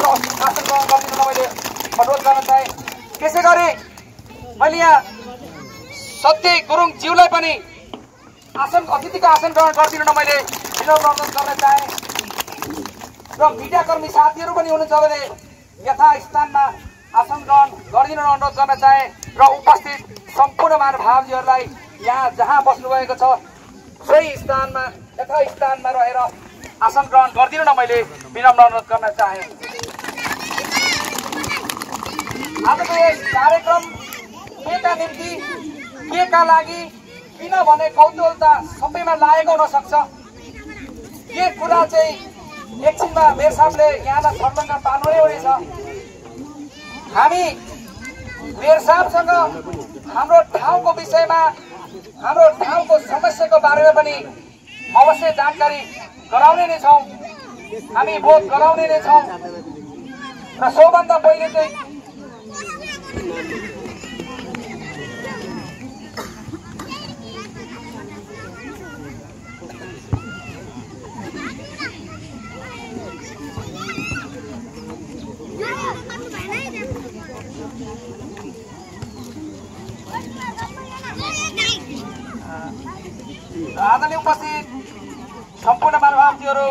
शासन ग्रहण गरिदिन मैले अनुरोध गर्न चाहे। त्यसै गरी मैले यहाँ सत्य गुरुङ ज्यूलाई पनि अतिथिको आसन ग्रहण गरिदिन मैले विनम्र अनुरोध गर्न चाहे। र मिडियाकर्मी साथीहरू पनि हुनुहुन्छ भने यथास्थानमा आसन ग्रहण गरिदिन अनुरोध गर्न चाहे। र उपस्थित सम्पूर्ण महानुभावजीहरूलाई यहाँ जहाँ बस्नुभएको छ सोही स्थानमा यथास्थानमा रहेर आसन ग्रहण गरिदिन मैले विनम्र अनुरोध गर्न चाहे। आजको यस कार्यक्रम केका निम्ति केका लागि किनभने कौतूहलता सबैमा लागेको हुन सक्छ। के कुरा चाहिँ एकछिनमा मेयर साहबले यहाँलाई छर्लङ्ग पार्नुहुने छ। हामी मेयर साहबसँग हाम्रो ठाउँको विषयमा हाम्रो ठाउँको समस्याको बारेमा पनि अवश्य जानकारी गराउने नै छौँ। हामी बोध गराउने नै छौँ। र सबभन्दा पहिले चाहिँ आदरणीय उपस्थित सम्पूर्ण महानुभावजीहरू